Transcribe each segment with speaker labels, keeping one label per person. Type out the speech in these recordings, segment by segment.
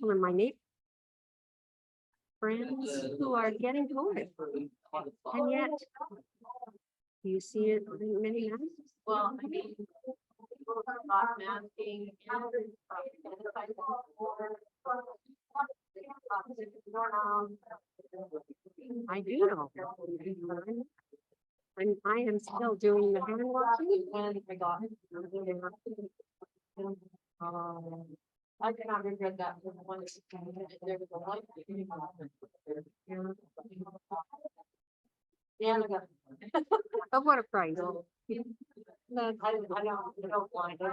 Speaker 1: some of my neighbor friends who are getting COVID. And yet, do you see it in many masks?
Speaker 2: Well, I mean, people are not masking.
Speaker 1: I do know. And I am still doing the hand washing.
Speaker 2: And I got. I cannot regret that. For the one there was a light. Yeah, I got.
Speaker 1: Of what a price.
Speaker 2: I don't mind it.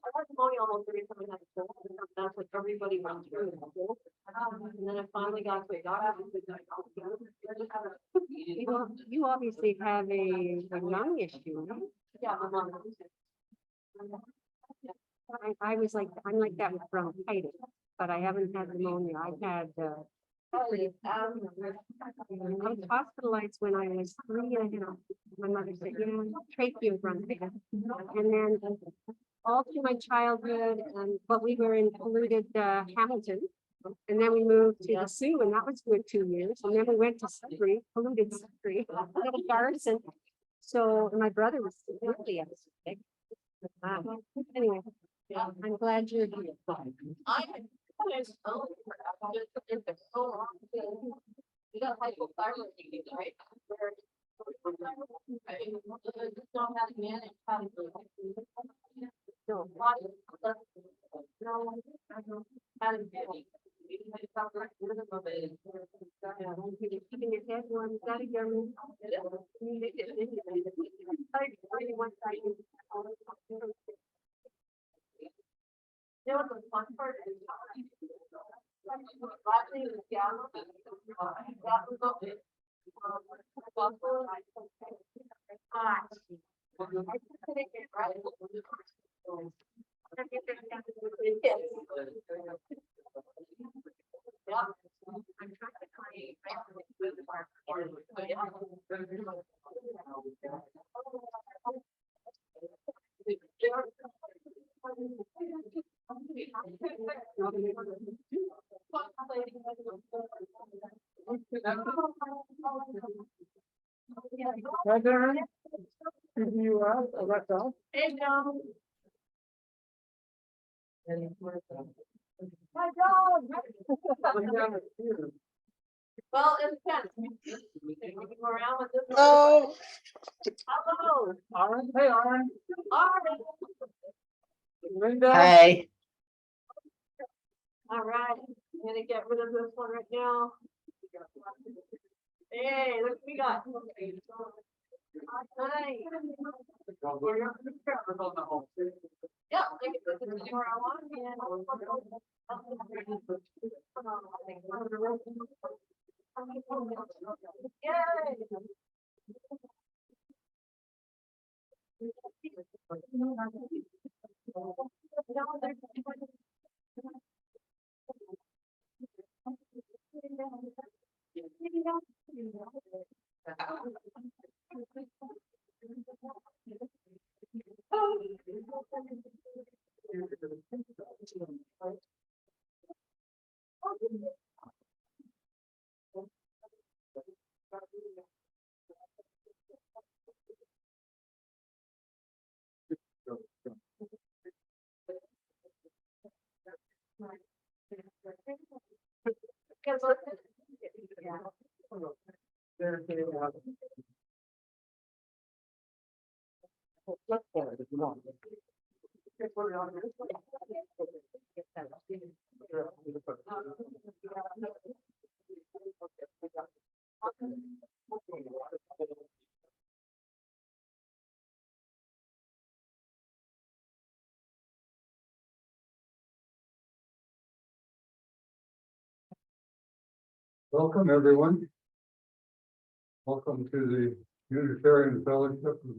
Speaker 2: I was only almost every time I had a cold, that's what everybody went through. And then I finally got to a doctor.
Speaker 1: You obviously have a lung issue. No?
Speaker 2: Yeah, my mom.
Speaker 1: I'm like that with bronchitis, but I haven't had pneumonia. I've had, I was hospitalized when I was 3 and a half. My mother said, trachea bronchitis. And then all through my childhood, but we were in polluted Hamilton. And then we moved to the Sioux, and that was good 2 years. And then we went to Sudbury, polluted Sudbury, little garrison. So my brother was really sick. Anyway, I'm glad you're here.
Speaker 2: You got hypothyroidism, right? Don't have to manage how to do it. No,
Speaker 1: keeping your head warm, you gotta go.
Speaker 2: You know what the fun part is? Hey, John. My dog. Well, it's kind of around with this.
Speaker 3: Oh,
Speaker 2: Hello.
Speaker 4: Aaron, hey, Aaron. Linda.
Speaker 3: hey,
Speaker 2: All right, I'm gonna get rid of this one right now. Hey, look what we got. Nice. Yeah, I can put this anywhere I want.
Speaker 4: Let's go if you want. Welcome, everyone. Welcome to the Unitarian Fellowship of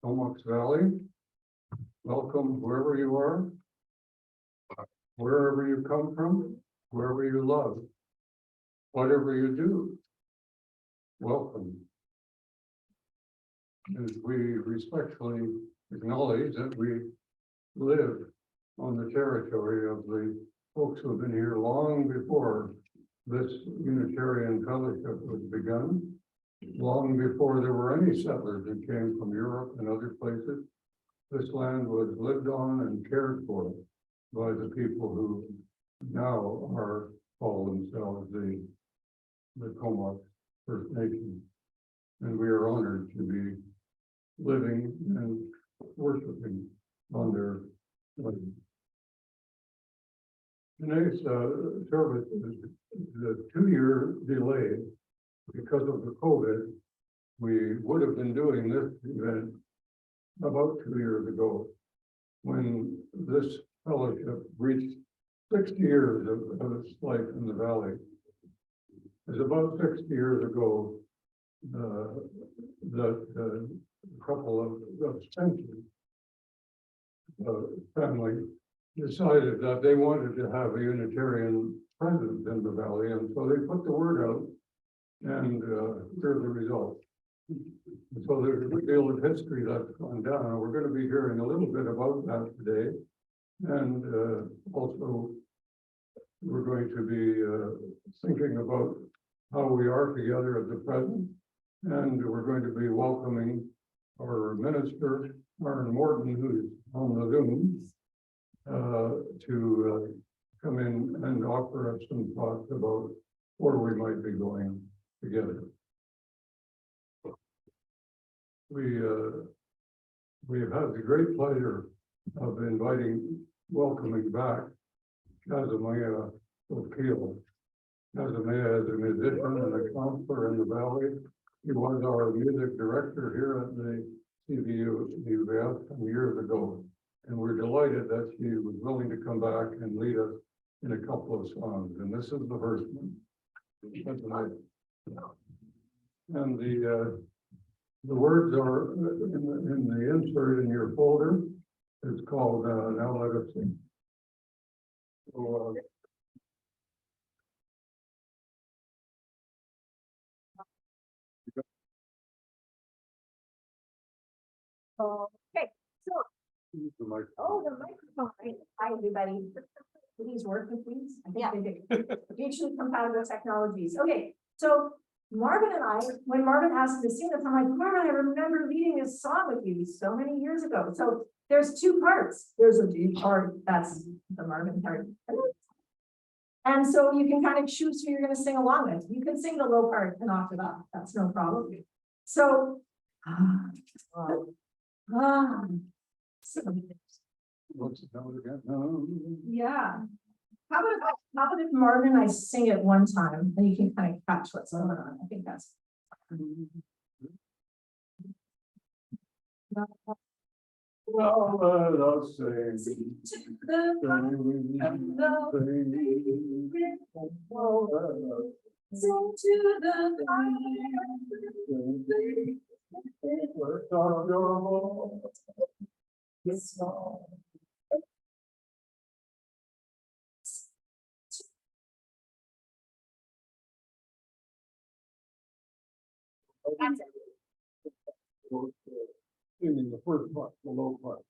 Speaker 4: Comox Valley. Welcome wherever you are, wherever you come from, wherever you love, whatever you do. Welcome. As we respectfully acknowledge that we live on the territory of the folks who have been here long before this Unitarian Fellowship was begun, long before there were any settlers that came from Europe and other places. This land was lived on and cared for by the people who now are call themselves the Comox First Nation. And we are honored to be living and worshiping on their land. Tonight's service is a 2-year delay because of the COVID. We would have been doing this event about 2 years ago, when this fellowship reached 60 years of its life in the valley. It's about 60 years ago that a couple of Spencer family decided that they wanted to have a Unitarian presence in the valley, and so they put the word out, and here's the result. So there's a good deal of history that's gone down, and we're going to be hearing a little bit about that today. And also, we're going to be thinking about how we are together at the present. And we're going to be welcoming our minister, Martin Morton, who's on the Zoom, to come in and offer us some thoughts about where we might be going together. We've had the great pleasure of welcoming back Casimir O'Keefe. Casimir is a musician and a counselor in the valley. He was our music director here at the CVU some years ago. And we're delighted that she was willing to come back and lead us in a couple of songs. And this is the first one. And the words are in the insert in your folder. It's called Now Let Us Sing. So,
Speaker 1: Okay, so,
Speaker 4: use the mic.
Speaker 1: oh, the microphone. Hi, everybody. Please work with these. I think they do. Mutually compatible technologies. Okay, so Marvin and I, when Marvin asked me to sing this, I'm like, Marvin, I remember leading this song with you so many years ago. So there's two parts. There's a deep part, that's the Marvin part. And so you can kind of choose who you're going to sing along with. You can sing the low part and off it up. That's no problem. So,
Speaker 4: What's it called again?
Speaker 1: yeah. How about if Marvin and I sing it one time, and you can kind of catch what's going on. I think that's.
Speaker 4: Well, let us sing.
Speaker 1: Sing to the
Speaker 4: Singing the first part, the low part.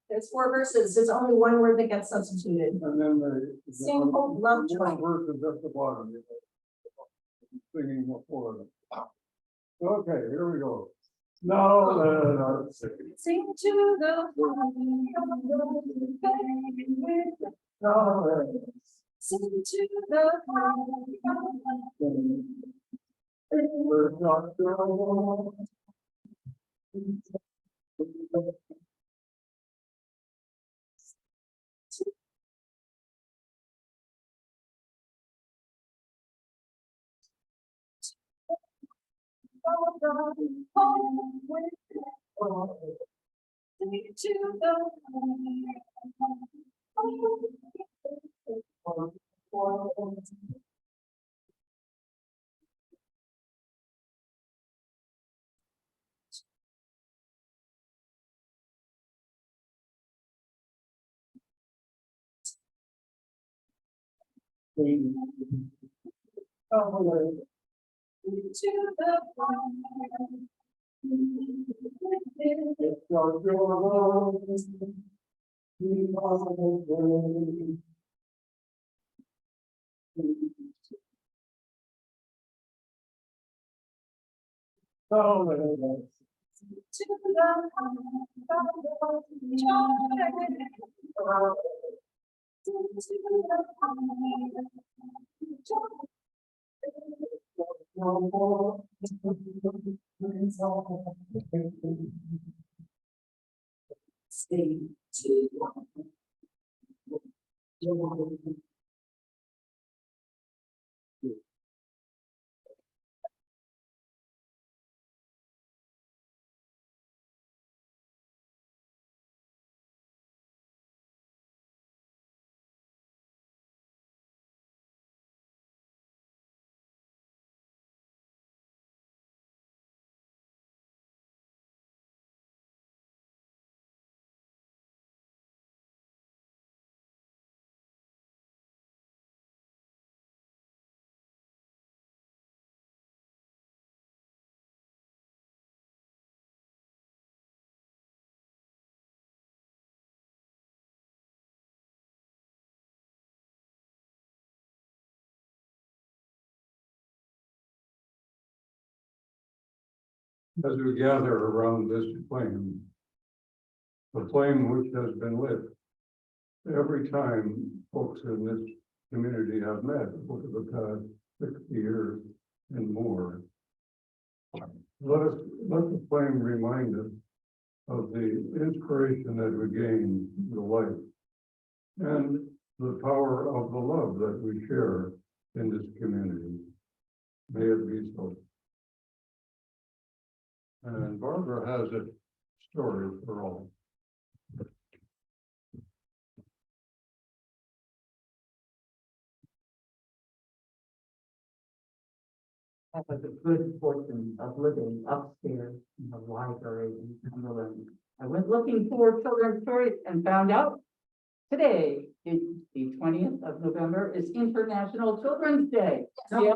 Speaker 1: There's 4 verses. There's only one word that gets substituted.
Speaker 4: And then the
Speaker 1: Sing Hope Love Joy.
Speaker 4: verse is at the bottom. Singing before them. Okay, here we go. Now let us sing.
Speaker 1: Sing to the
Speaker 4: Now let us
Speaker 1: sing to the
Speaker 4: sing. We're not going. As we gather around this flame, the flame which has been lit every time folks in this community have met over the past 60 years and more. Let the flame remind us of the inspiration that we gain in the life and the power of the love that we share in this community. May it be so. And Barbara has a story for all.
Speaker 3: I have the good fortune of living upstairs in the library in Cumberland. I went looking for children's stories and found out today, is the 20th of November, is International Children's Day. Yeah.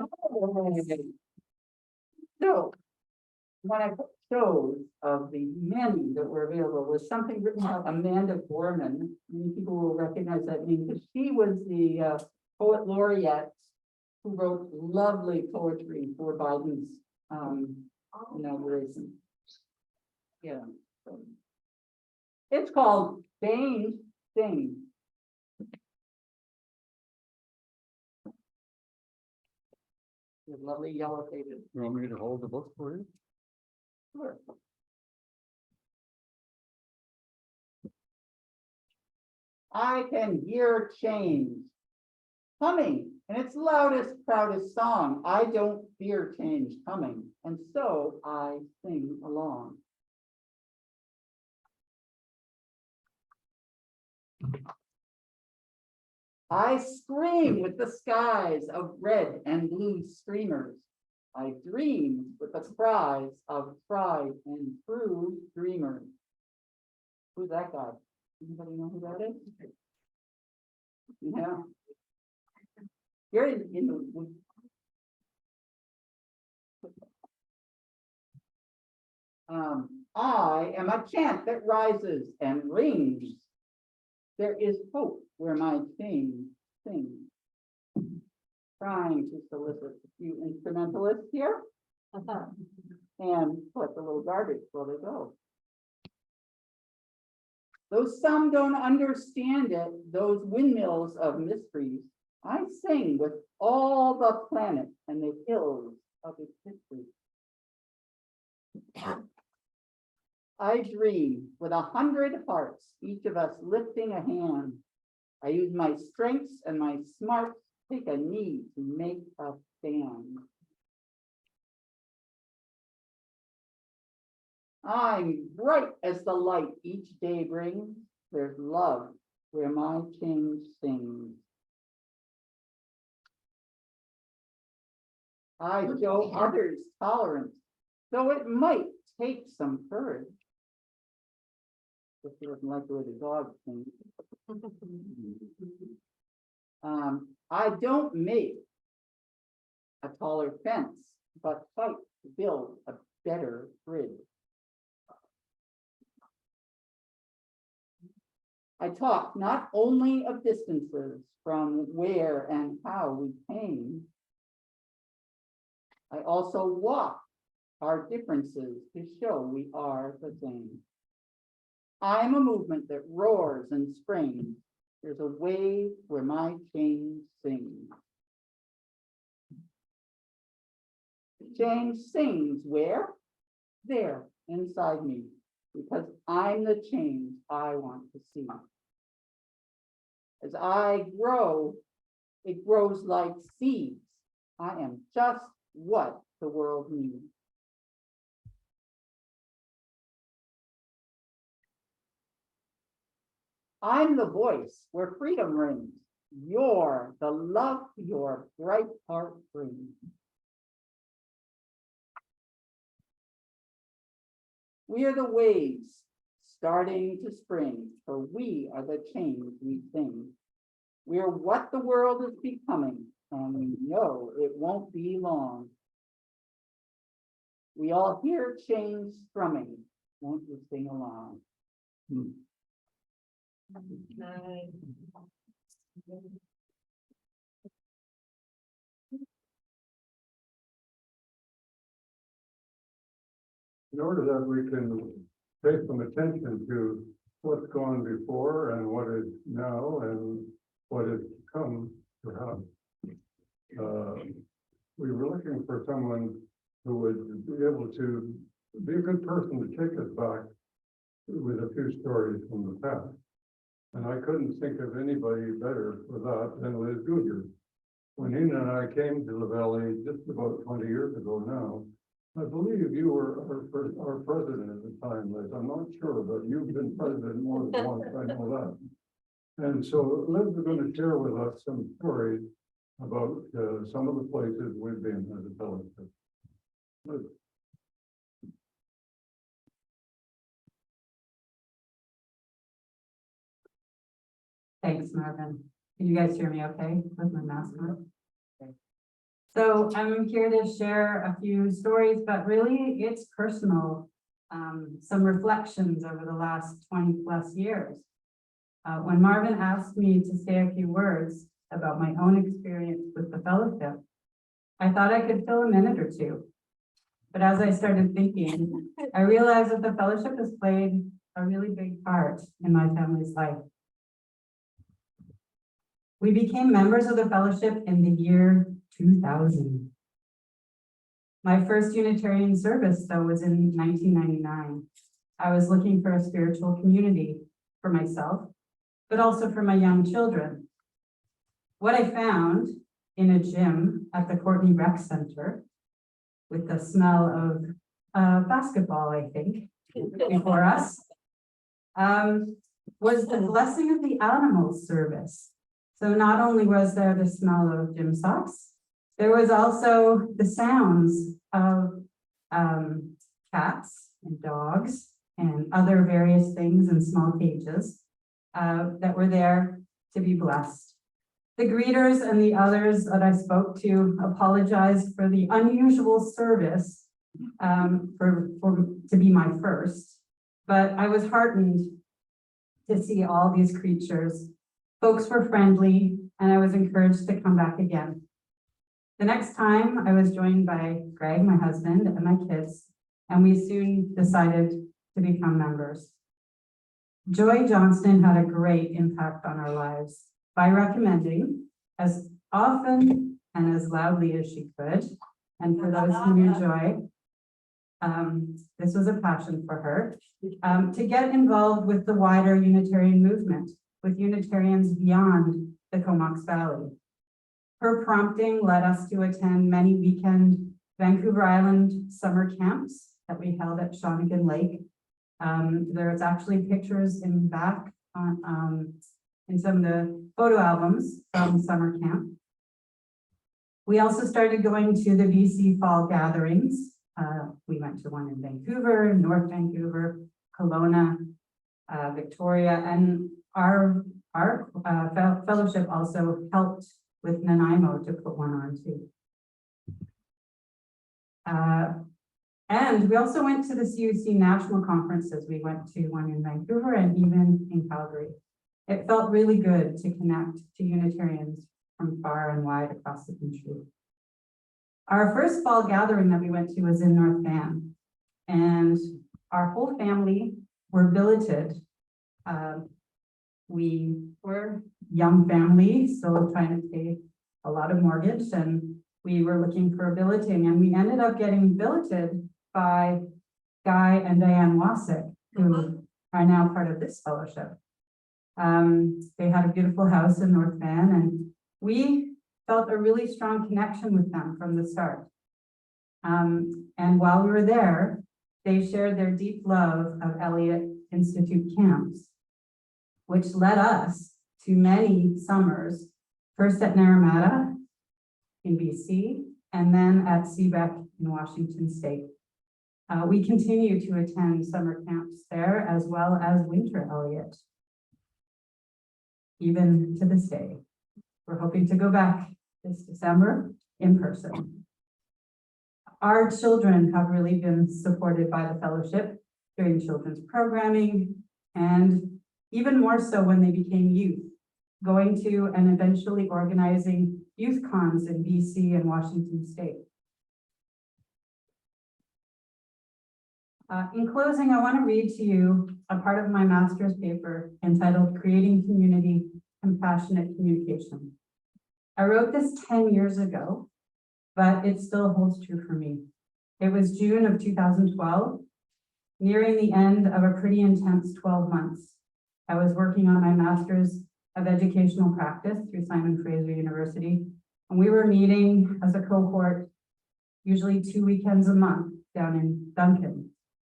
Speaker 3: So, when I chose of the many that were available was something written by Amanda Gorman. Many people will recognize that name because she was the poet laureate who wrote lovely poetry for Biden's inauguration. Yeah. So it's called Dane Sing. With lovely yellow pages.
Speaker 4: You want me to hold the book for you?
Speaker 3: Sure. I can hear change coming in its loudest, proudest song. I don't fear change coming, and so I sing along. I scream with the skies of red and blue streamers. I dream with the cries of tried and true dreamers. Who's that guy? Anybody know who that is? Yeah. You're in the. I am a chant that rises and rings. There is hope where my king sings. Trying to solicit a few instrumentalists here and collect a little garbage while they go. Though some don't understand it, those windmills of mysteries, I sing with all the planet and the hills of its history. I dream with 100 hearts, each of us lifting a hand. I use my strengths and my smarts, take a knee to make a stand. I'm bright as the light each day brings. There's love where my king sings. I show others tolerance, though it might take some courage. If you doesn't like the way the dog sings. I don't make a taller fence, but fight to build a better bridge. I talk not only of distances from where and how we came, I also walk our differences to show we are the same. I'm a movement that roars and springs. There's a wave where my change sings. Change sings where? There, inside me, because I'm the change I want to see. As I grow, it grows like seeds. I am just what the world needs. I'm the voice where freedom rings. You're the love your bright heart brings. We are the waves starting to spring, for we are the change we sing. We are what the world is becoming, and we know it won't be long. We all hear change strumming. Won't you sing along?
Speaker 4: In order that we can pay some attention to what's gone before and what is now and what is to come, perhaps. We were looking for someone who would be able to be a good person to take us back with a few stories from the past. And I couldn't think of anybody better for that than Liz Goodger. When Nina and I came to the valley just about 20 years ago now, I believe you were our president at the time, Liz. I'm not sure, but you've been president more than once, I know that. And so Liz is going to share with us some stories about some of the places we've been as a fellowship. Liz.
Speaker 5: Thanks, Marvin. Can you guys hear me okay with my mask on? Okay. So I'm here to share a few stories, but really it's personal, some reflections over the last 20 plus years. When Marvin asked me to say a few words about my own experience with the fellowship, I thought I could fill a minute or two. But as I started thinking, I realized that the fellowship has played a really big part in my family's life. We became members of the fellowship in the year 2000. My first Unitarian service, though, was in 1999. I was looking for a spiritual community for myself, but also for my young children. What I found in a gym at the Courtney Rec Center, with the smell of basketball, I think, before us, was the blessing of the animals service. So not only was there the smell of gym socks, there was also the sounds of cats and dogs and other various things in small cages that were there to be blessed. The greeters and the others that I spoke to apologized for the unusual service to be my first, but I was heartened to see all these creatures. Folks were friendly, and I was encouraged to come back again. The next time I was joined by Greg, my husband, and my kids, and we soon decided to become members. Joy Johnston had a great impact on our lives by recommending as often and as loudly as she could. And for those who knew Joy, this was a passion for her, to get involved with the wider Unitarian movement, with Unitarians beyond the Comox Valley. Her prompting led us to attend many weekend Vancouver Island summer camps that we held at Shawnigan Lake. There's actually pictures in back on, in some of the photo albums from summer camp. We also started going to the BC fall gatherings. We went to one in Vancouver, North Vancouver, Kelowna, Victoria, and our fellowship also helped with Nanaimo to put one on too. And we also went to the CUC national conferences. We went to one in Vancouver and even in Calgary. It felt really good to connect to Unitarians from far and wide across the country. Our first fall gathering that we went to was in North Van, and our whole family were billeted. We were young family, still trying to pay a lot of mortgage, and we were looking for billeting, and we ended up getting billeted by Guy and Diane Wasick, who are now part of this fellowship. They had a beautiful house in North Van, and we felt a really strong connection with them from the start. And while we were there, they shared their deep love of Elliott Institute camps, which led us to many summers, first at Naramata in BC, and then at CBEC in Washington State. We continue to attend summer camps there as well as winter Elliott, even to this day. We're hoping to go back this December in person. Our children have really been supported by the fellowship during children's programming, and even more so when they became youth, going to and eventually organizing youth cons in BC and Washington State. In closing, I want to read to you a part of my master's paper entitled Creating Community, Compassionate Communication. I wrote this 10 years ago, but it still holds true for me. It was June of 2012, nearing the end of a pretty intense 12 months. I was working on my master's of educational practice through Simon Fraser University, and we were meeting as a cohort, usually 2 weekends a month down in Duncan.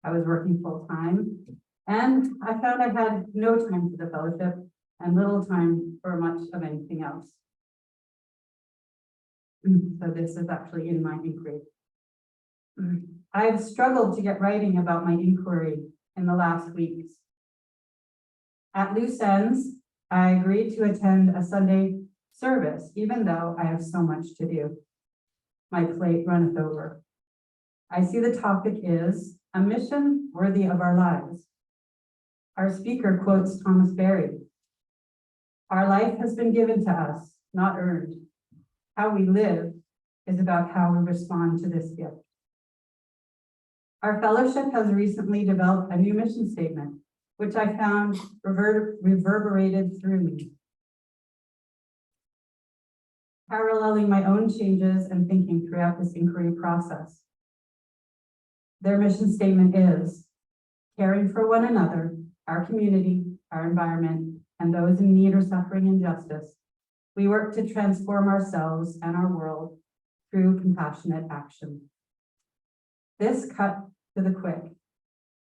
Speaker 5: I was working full time, and I found I had no time for the fellowship and little time for much of anything else. So this is actually in my inquiry. I've struggled to get writing about my inquiry in the last weeks. At loose ends, I agreed to attend a Sunday service, even though I have so much to do. My plate runneth over. I see the topic is a mission worthy of our lives. Our speaker quotes Thomas Berry. Our life has been given to us, not earned. How we live is about how we respond to this gift. Our fellowship has recently developed a new mission statement, which I found reverberated through me, paralleling my own changes and thinking throughout this inquiry process. Their mission statement is caring for one another, our community, our environment, and those in need or suffering injustice. We work to transform ourselves and our world through compassionate action. This cut to the quick.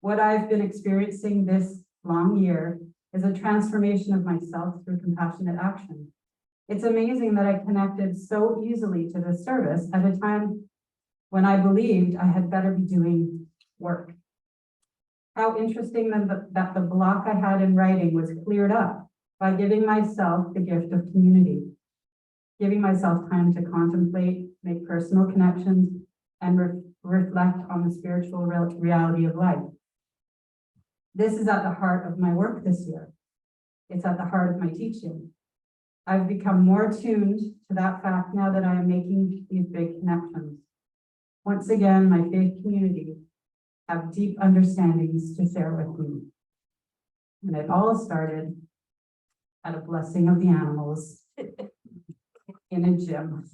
Speaker 5: What I've been experiencing this long year is a transformation of myself through compassionate action. It's amazing that I connected so easily to this service at a time when I believed I had better be doing work. How interesting that the block I had in writing was cleared up by giving myself the gift of community, giving myself time to contemplate, make personal connections, and reflect on the spiritual reality of life. This is at the heart of my work this year. It's at the heart of my teaching. I've become more tuned to that fact now that I am making these big connections. Once again, my faith community have deep understandings to share with me. And it all started at a blessing of the animals in a gym.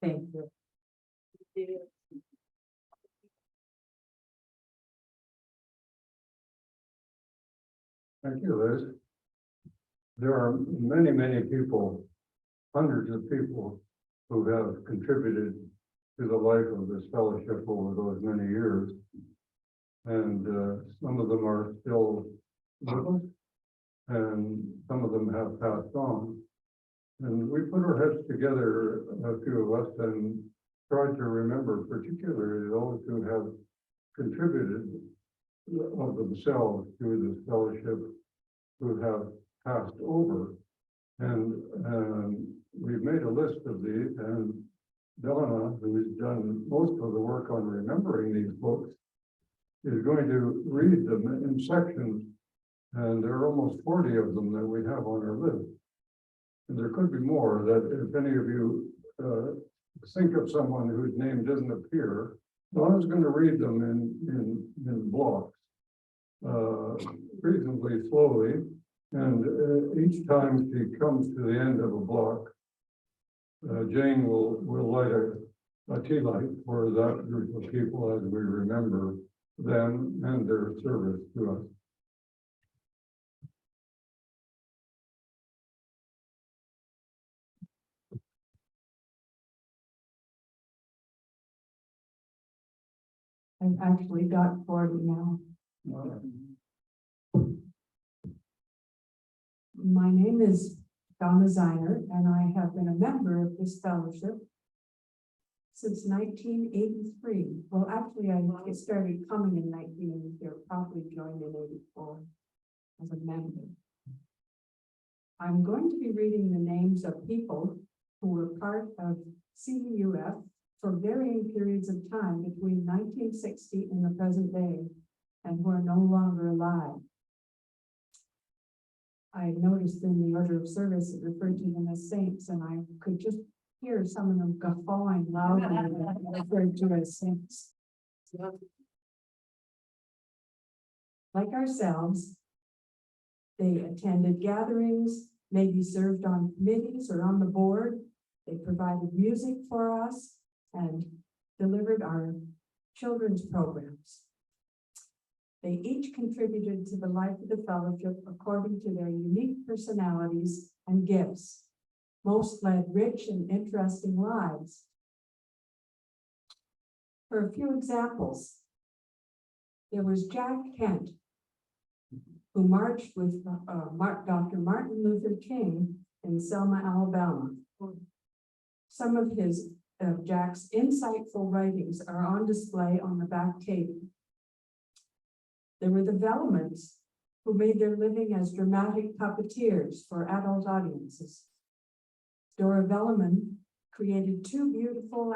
Speaker 5: Thank you.
Speaker 4: Thank you, Liz. There are many, many people, hundreds of people who have contributed to the life of this fellowship over those many years. And some of them are still with us, and some of them have passed on. And we put our heads together, a few of us, and tried to remember particularly those who have contributed of themselves to this fellowship, who have passed over. And we've made a list of these, and Donna, who's done most of the work on remembering these books, is going to read them in sections And there are almost 40 of them that we have on our list. And there could be more that if any of you think of someone whose name doesn't appear, Donna's going to read them in blocks reasonably slowly. And each time she comes to the end of a block, Jane will light a tea light for that group of people as we remember them and their service to us.
Speaker 5: I've actually got 40 now. My name is Donna Ziner, and I have been a member of this fellowship since 1983. Well, actually, I started coming in 1983, probably joined in 84 as a member. I'm going to be reading the names of people who were part of CVUF for varying periods of time between 1960 and the present day, and who are no longer alive. I noticed in the order of service it referred to them as saints, and I could just hear some of them guffawing loudly when referred to as saints. Like ourselves, they attended gatherings, maybe served on committees or on the board. They provided music for us and delivered our children's programs. They each contributed to the life of the fellowship according to their unique personalities and gifts. Most led rich and interesting lives. For a few examples, there was Jack Kent, who marched with Dr. Martin Luther King in Selma, Alabama. Some of Jack's insightful writings are on display on the back table. There were the Vellemans, who made their living as dramatic puppeteers for adult audiences. Dora Velleman created three beautiful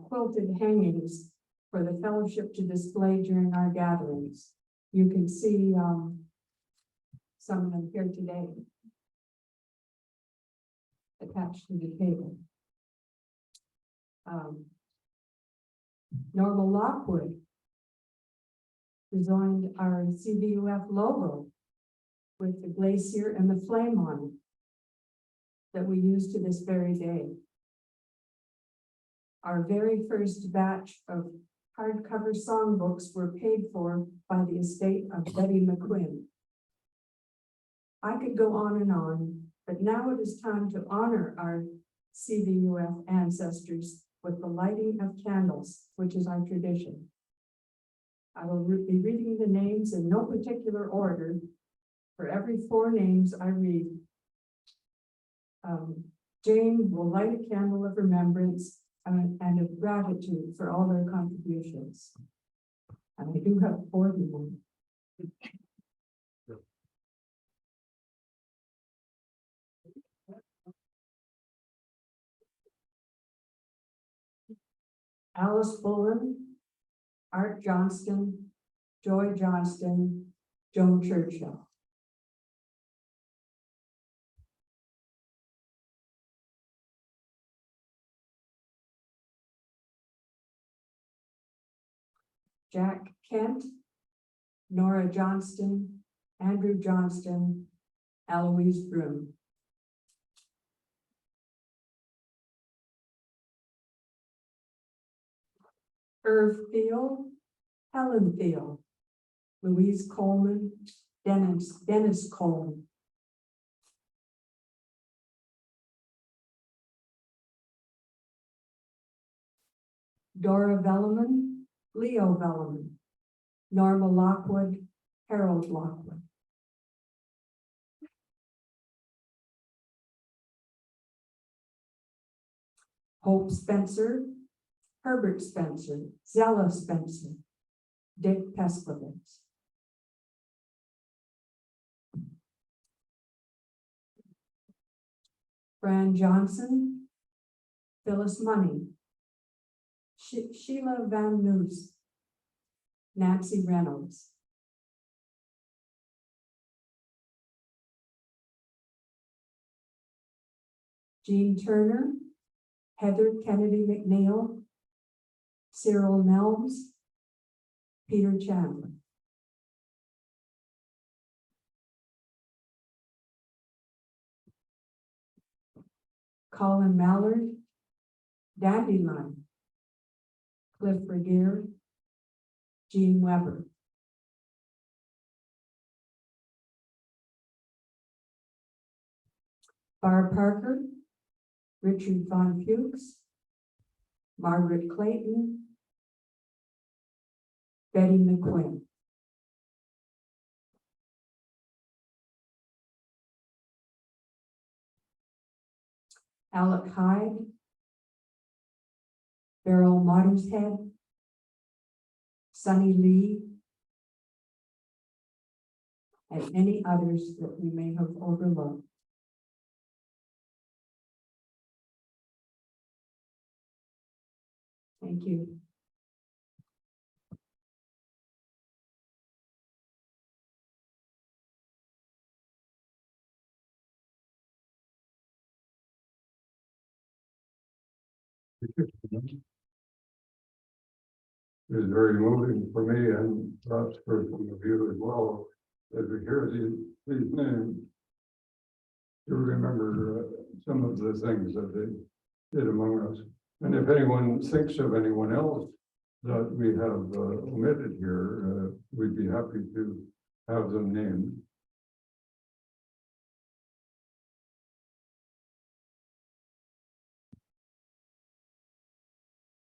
Speaker 5: quilted hangings for the fellowship to display during our gatherings. You can see some of them here today, attached to the table. Norma Lockwood designed our CVUF logo with the glacier and the flame on it that we use to this very day. Our very first batch of hardcover songbooks were paid for by the estate of Betty McQuinn. I could go on, but now it is time to honor our CVUF ancestors with the lighting of candles, which is our tradition. I will be reading the names in no particular order. For every 4 names I read, Jane will light a candle of remembrance and of gratitude for all their contributions. And I do have 41. Alice Bullen, Art Johnston, Joy Johnston, Joan Churchill. Jack Kent, Nora Johnston, Andrew Johnston, Eloise Broom. Irv Thiel, Helen Thiel, Louise Coleman, Dennis Coleman. Dora Velleman, Leo Velleman, Norma Lockwood, Harold Lockwood. Hope Spencer, Herbert Spencer, Zella Spencer, Dick Peskovitz. Fran Johnson, Phyllis Money, Sheila Van Noos, Nancy Reynolds, Jean Turner, Heather Kennedy McNeil, Cyril Nelms, Peter Chandler. Colin Mallard, Dandelion, Cliff Regier, Jean Weber. Barb Parker, Richard Von Fuchs, Margaret Clayton, Betty McQuinn. Alec Hyde, Beryl Mottershead, Sunny Lee, and any others that we may have overlooked. Thank you.
Speaker 4: It was very moving for me and perhaps for some of you as well, as we hear these names. To remember some of the things that they did among us. And if anyone thinks of anyone else that we have omitted here, we'd be happy to have them named.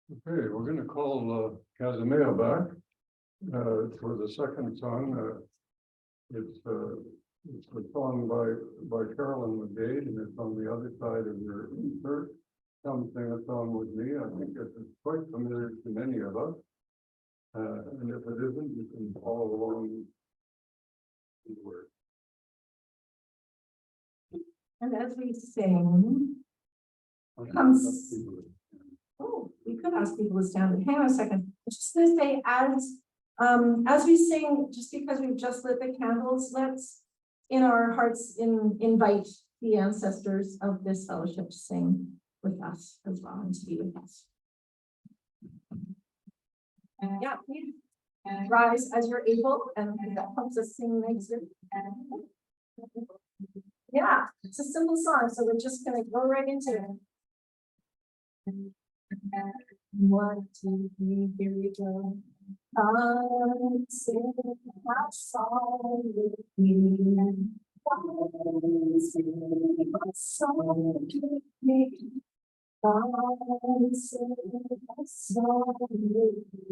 Speaker 4: Okay, we're going to call Casimir back for the second song. It's a song by Carolyn McDade, and it's on the other side of your insert. Come sing a song with me. I think it's quite familiar to many of us. And if it isn't, you can follow along in the words.
Speaker 5: And as we sing, Comes- oh, we could ask people to stand, but hang on a second. I was just gonna say, as we sing, just because we've just lit the candles, let's in our hearts invite the ancestors of this fellowship to sing with us as well and to be with us. Yeah, please rise as you're able, and that helps us sing next week. Yeah, it's a simple song, so we're just gonna go right into it. 1, 2, 3, here we go. Come sing my song with me. Come sing my song with me. Come sing my song with me.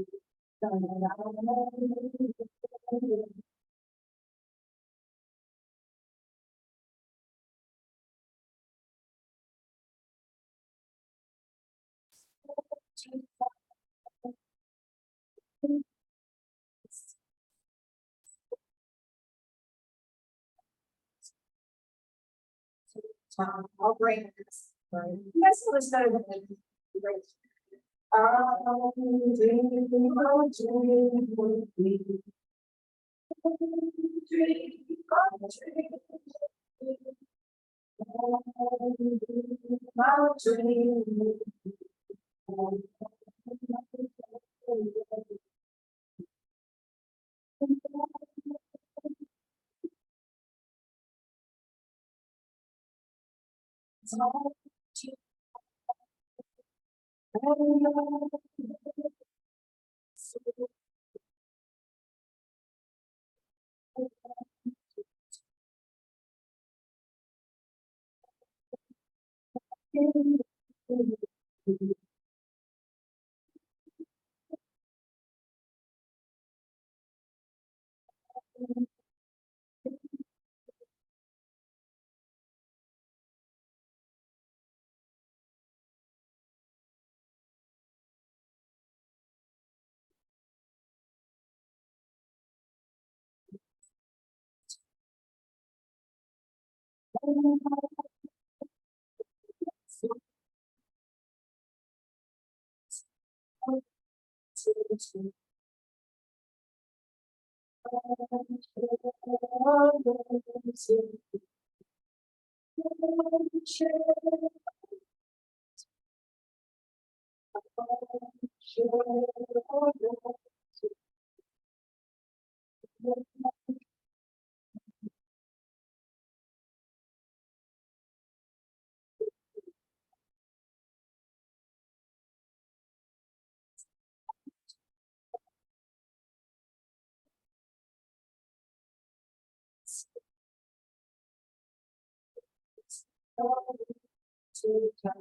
Speaker 5: I'll bring this. You guys know this better than me. Great.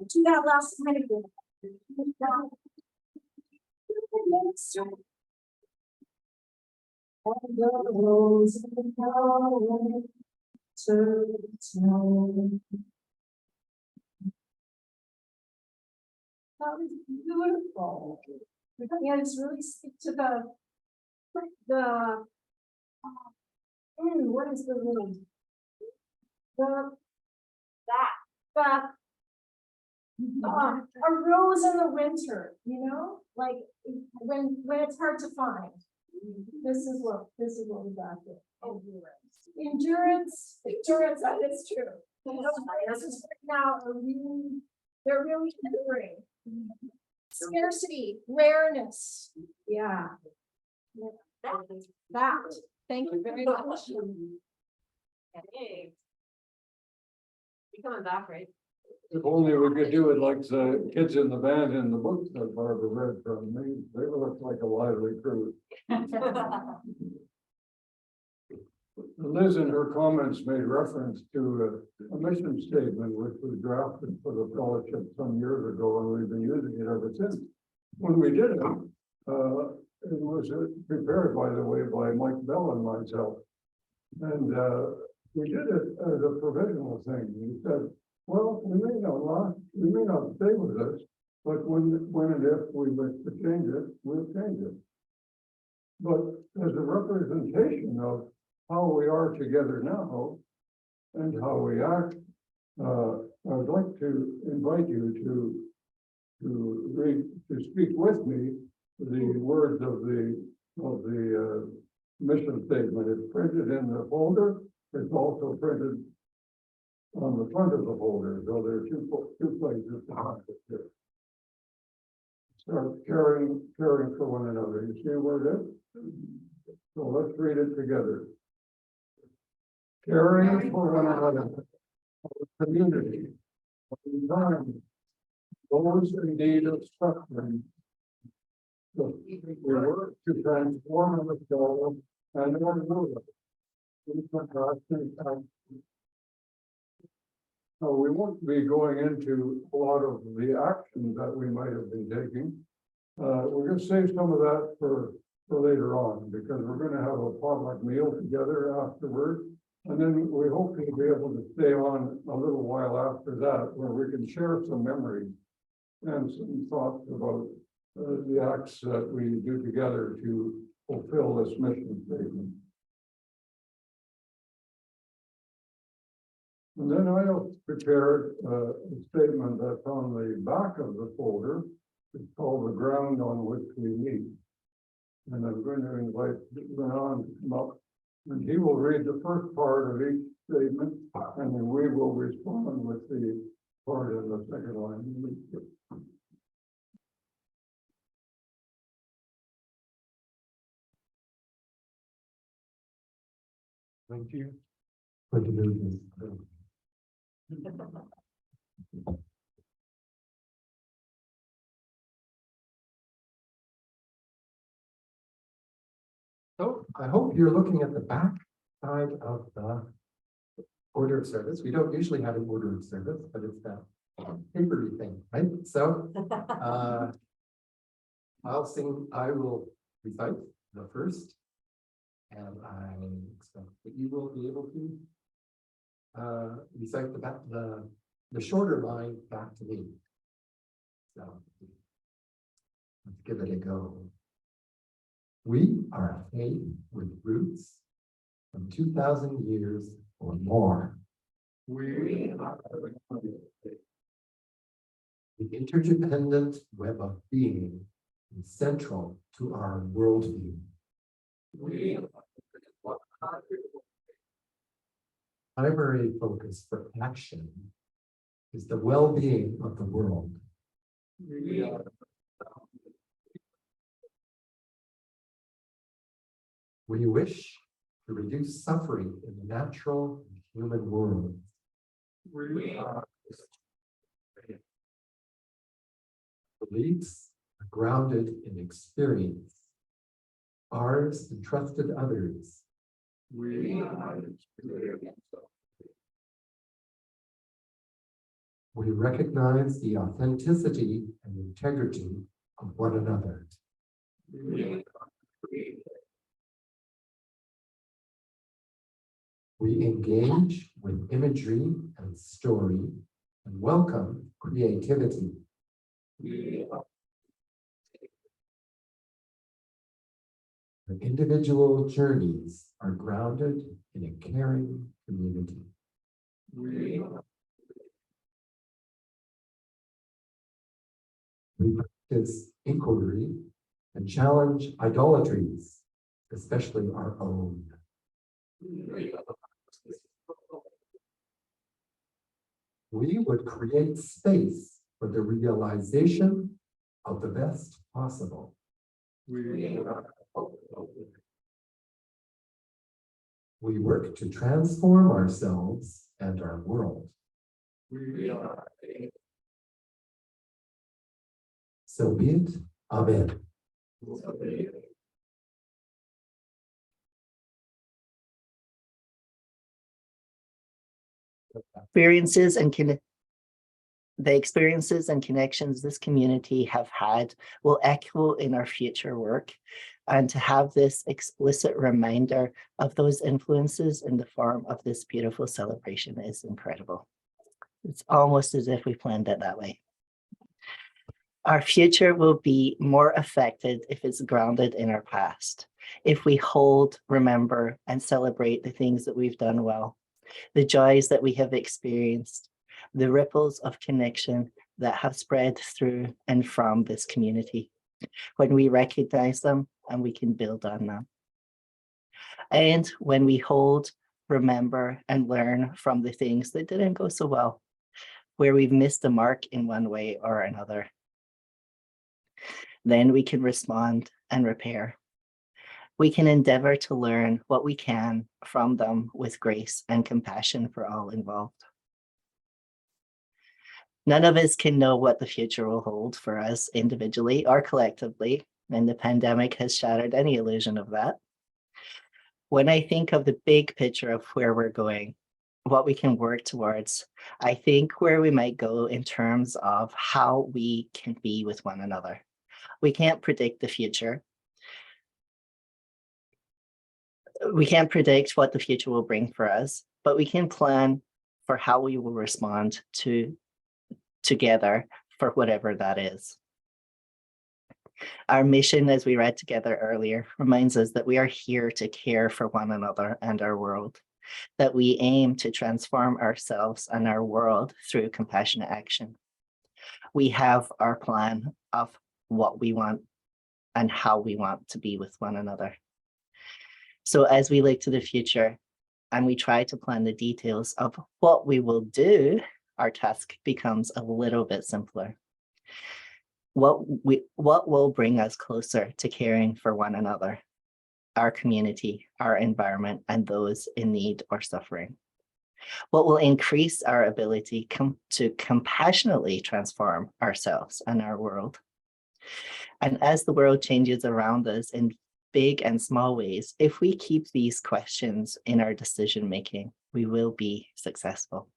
Speaker 2: Do that last minute. That was beautiful. Yeah, it's really stick to the, what is the word? That, a rose in the winter, you know, like when it's hard to find. This is what we got here. Endurance, that is true. This is right now they're really enduring. Scarcity, rareness. Yeah. That. Thank you very much. Hey. You coming back, right?
Speaker 4: If only we could do it like the kids in the band in the books that Barbara read from me. They look like a lively crew. Liz in her comments made reference to a mission statement which was drafted for the fellowship some years ago, and we've been using it ever since. When we did it, it was prepared, by the way, by Mike Bell and myself. And we did it as a provisional thing. We said, well, we may not stay with this, but when and if we wish to change it, we'll change it. But as a representation of how we are together now and how we act, I would like to invite you to speak with me the words of the mission statement. It's printed in the folder. It's also printed on the front of the folder, so there are two places to have it here. Start caring for one another. You see where it is? So let's read it together. Caring for one another, our community, our environment, those in need of suffering. So we work to transform ourselves and our world. So we won't be going into a lot of the actions that we might have been taking. We're going to save some of that for later on, because we're going to have a potluck meal together afterwards. And then we hope to be able to stay on a little while after that, where we can share some memories and some thoughts about the acts that we do together to fulfill this mission statement. And then I have prepared a statement that's on the back of the folder. It's called The Ground on Which We Meet. And I'm going to invite Renan to come up, and he will read the first part of each statement, and then we will respond with the part in the second line. Thank you. Good to do this.
Speaker 6: So I hope you're looking at the back side of the order of service. We don't usually have an order of service, but it's that papery thing, right? So I will recite the first, and I expect that you will be able to recite the shorter line back to me. So let's give it a go. We are a faith with roots from 2,000 years or more.
Speaker 4: We are
Speaker 6: the interdependent web of being is central to our worldview.
Speaker 4: we
Speaker 6: Primary focus for action is the well-being of the world.
Speaker 4: are
Speaker 6: We wish to reduce suffering in the natural and human world. Beliefs are grounded in experience. Ours and trusted others. We recognize the authenticity and integrity of one another. We engage with imagery and story and welcome creativity. Our individual journeys are grounded in a caring community. We practice inquiry and challenge idolatries, especially our own. We would create space for the realization of the best possible. We work to transform ourselves and our world. So be it. Amen.
Speaker 7: The experiences and connections this community have had will echo in our future work, and to have this explicit reminder of those influences in the form of this beautiful celebration is incredible. It's almost as if we planned it that way. Our future will be more affected if it's grounded in our past, if we hold, remember, and celebrate the things that we've done well, the joys that we have experienced, the ripples of connection that have spread through and from this community, when we recognize them and we can build on them. And when we hold, remember, and learn from the things that didn't go so well, where we've missed the mark in one way or another. Then we can respond and repair. We can endeavor to learn what we can from them with grace and compassion for all involved. None of us can know what the future will hold for us individually or collectively, and the pandemic has shattered any illusion of that. When I think of the big picture of where we're going, what we can work towards, I think where we might go in terms of how we can be with one another. We can't predict the future. We can't predict what the future will bring for us, but we can plan for how we will respond together for whatever that is. Our mission, as we read together earlier, reminds us that we are here to care for one another and our world, that we aim to transform ourselves and our world through compassionate action. We have our plan of what we want and how we want to be with one another. So as we look to the future and we try to plan the details of what we will do, our task becomes a little bit simpler. What will bring us closer to caring for one another, our community, our environment, and those in need or suffering? What will increase our ability to compassionately transform ourselves and our world? And as the world changes around us in big and small ways, if we keep these questions in our decision-making, we will be successful.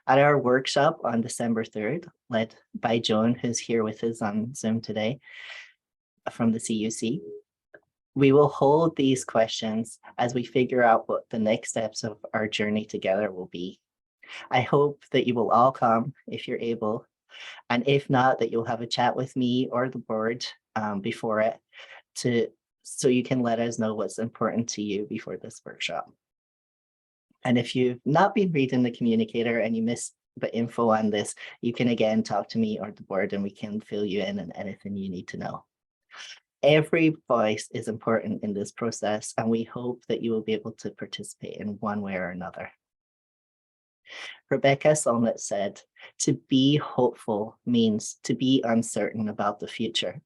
Speaker 7: At our workshop on December 3rd, led by Joan, who's here with us on Zoom today from the CUC, we will hold these questions as we figure out what the next steps of our journey together will be. I hope that you will all come if you're able, and if not, that you'll have a chat with me or the board before it, so you can let us know what's important to you before this workshop. And if you've not been reading the communicator and you missed the info on this, you can again talk to me or the board and we can fill you in on anything you need to know. Every voice is important in this process, and we hope that you will be able to participate in one way or another. Rebecca Solnit said, to be hopeful means to be uncertain about the future,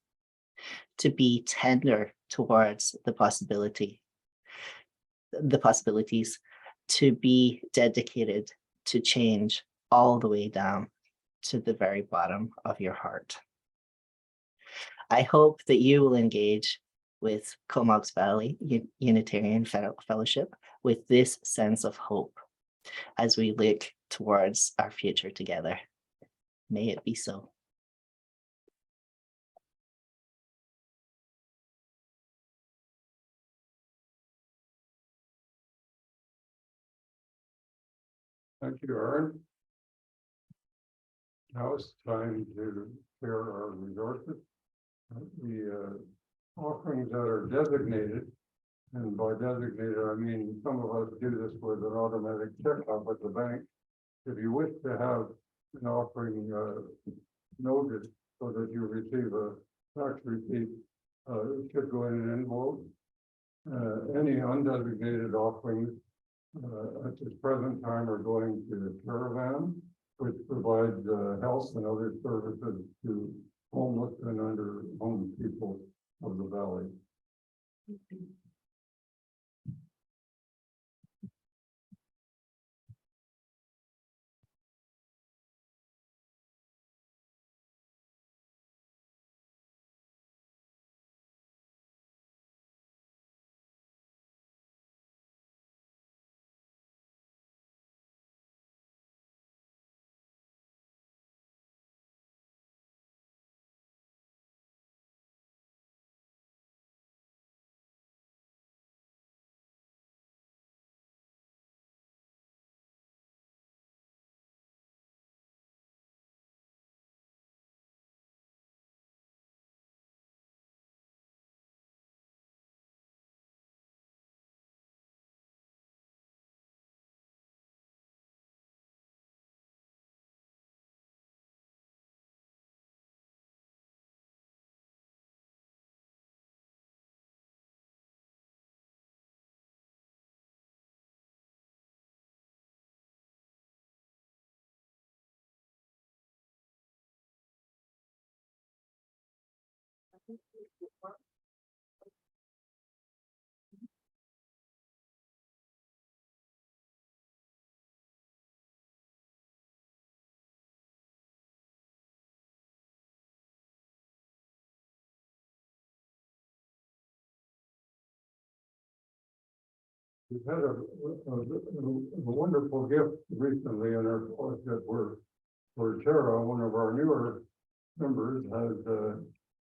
Speaker 7: to be tender towards the possibilities, to be dedicated to change all the way down to the very bottom of your heart. I hope that you will engage with Comox Valley Unitarian Fellowship with this sense of hope as we look towards our future together. May it be so.
Speaker 4: Thank you, Aaron. Now it's time to share our resources. The offerings that are designated, and by designated, I mean some of us do this with an automatic checkup at the bank. If you wish to have an offering noted so that you receive a tax receipt, it should go in an envelope. Any undesignated offerings at this present time are going to the caravan, which provides health and other services to homeless and underhomed people of the valley. We've had a wonderful gift recently in our fellowship where Tara, one of our newer members, has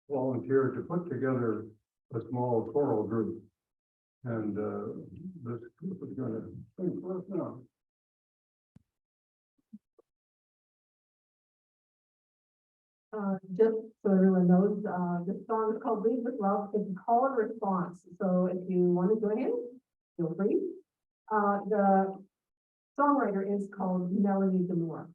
Speaker 4: volunteered to put together a small choral group. And this group is going to sing for us now.
Speaker 2: Just so everyone knows, this song is called Lead with Love. It's a call and response. So if you want to join in, feel free. The songwriter is called Melanie Demore.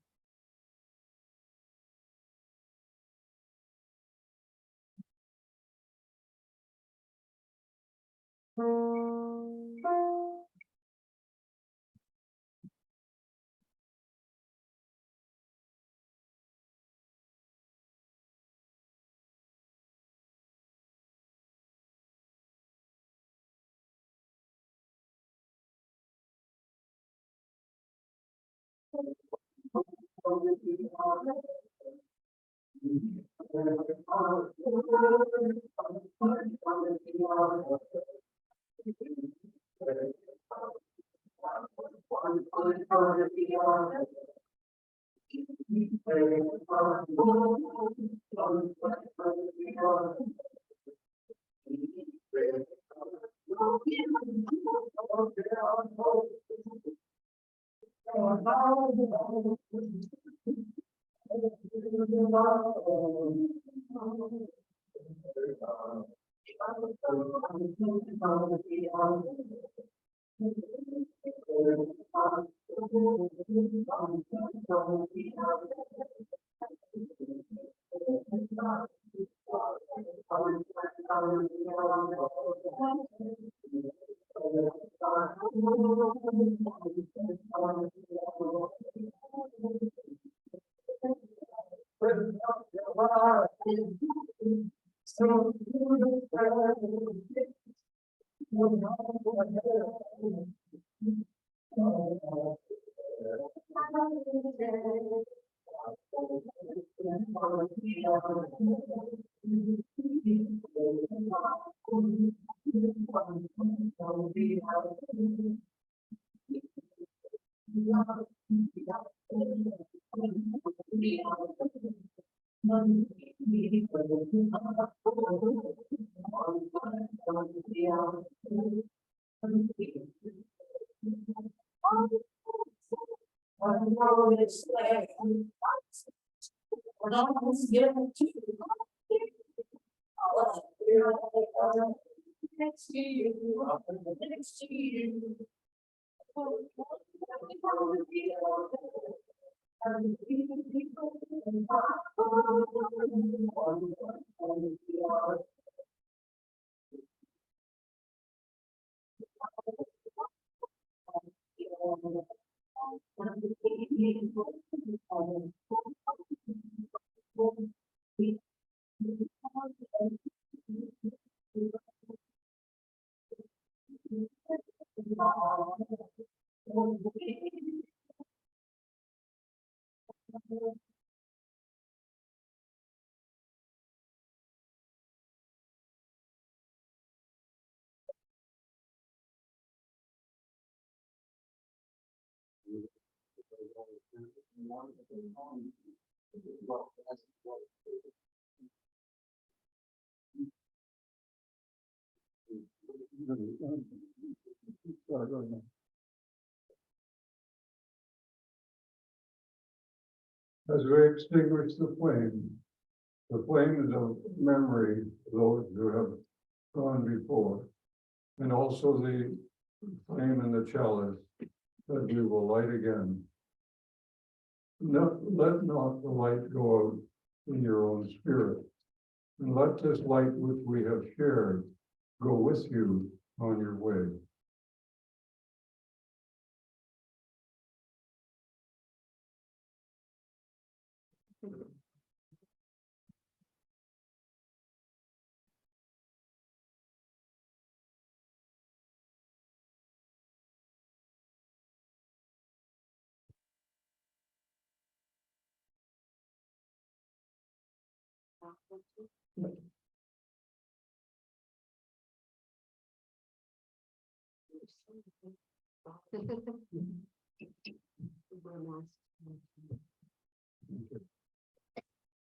Speaker 4: As we extinguish the flame is of memory, of those who have gone before, and also the flame in the chalice that we will light again. Let not the light go out in your own spirit, and let this light which we have shared go with you on your way.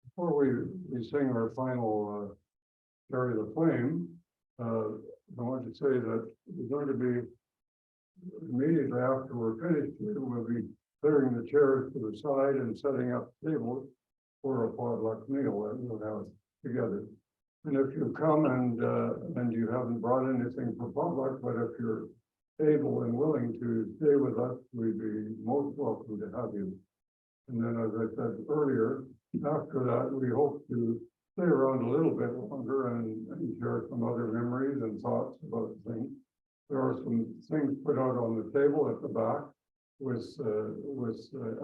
Speaker 4: Before we sing our final Carry the Flame, I want to say that we're going to be immediately after we're finished here, we'll be clearing the chairs to the side and setting up tables for a potluck meal that we'll have together. And if you come and you haven't brought anything for potluck, but if you're able and willing to stay with us, we'd be most welcome to have you. And then, as I said earlier, after that, we hope to stay around a little bit longer and share some other memories and thoughts about things. There are some things put out on the table at the back with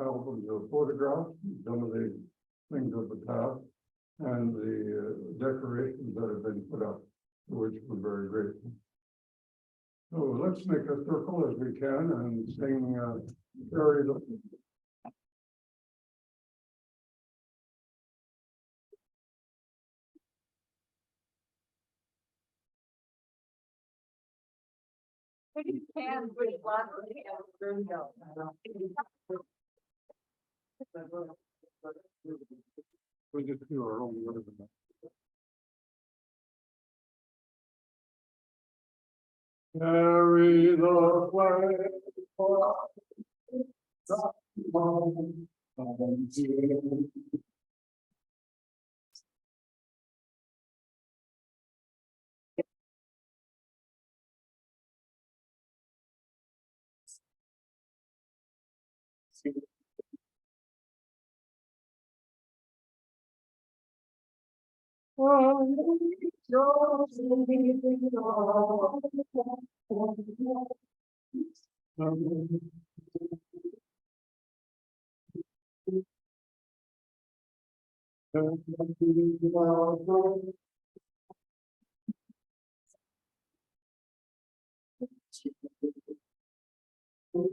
Speaker 4: albums of photographs, some of the things of the past, and the decorations that have been put up, for which we're very grateful. So let's make a circle as we can and sing Carry the We just do our own word of it. Carry the flag for
Speaker 2: Thank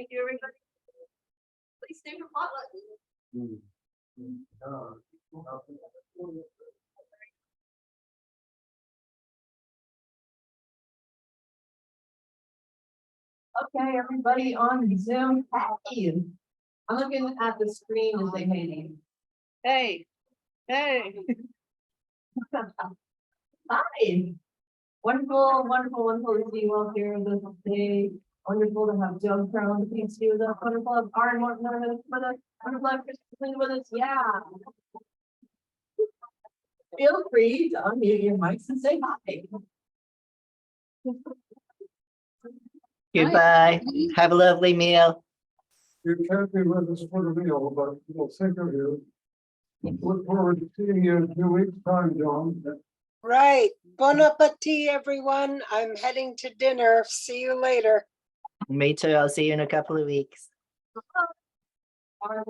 Speaker 2: you, everybody. Please stay for potluck. Okay, everybody on Zoom, hey. I'm looking at the screen and saying, hey. Hey. Hi. Wonderful, wonderful, wonderful to see you all here this day. Wonderful to have Joe Carroll and Pete with us. Wonderful to have Aaron Morton with us. Wonderful to have Kristen with us. Yeah. Feel free to unmute your mics and say hi.
Speaker 7: Goodbye. Have a lovely meal.
Speaker 4: You can't be with us for the meal, but we'll think of you. Look forward to seeing you in 2 weeks' time, John.
Speaker 8: Right. Bon appetit, everyone. I'm heading to dinner. See you later.
Speaker 7: Me too. I'll see you in a couple of weeks.
Speaker 2: Bye.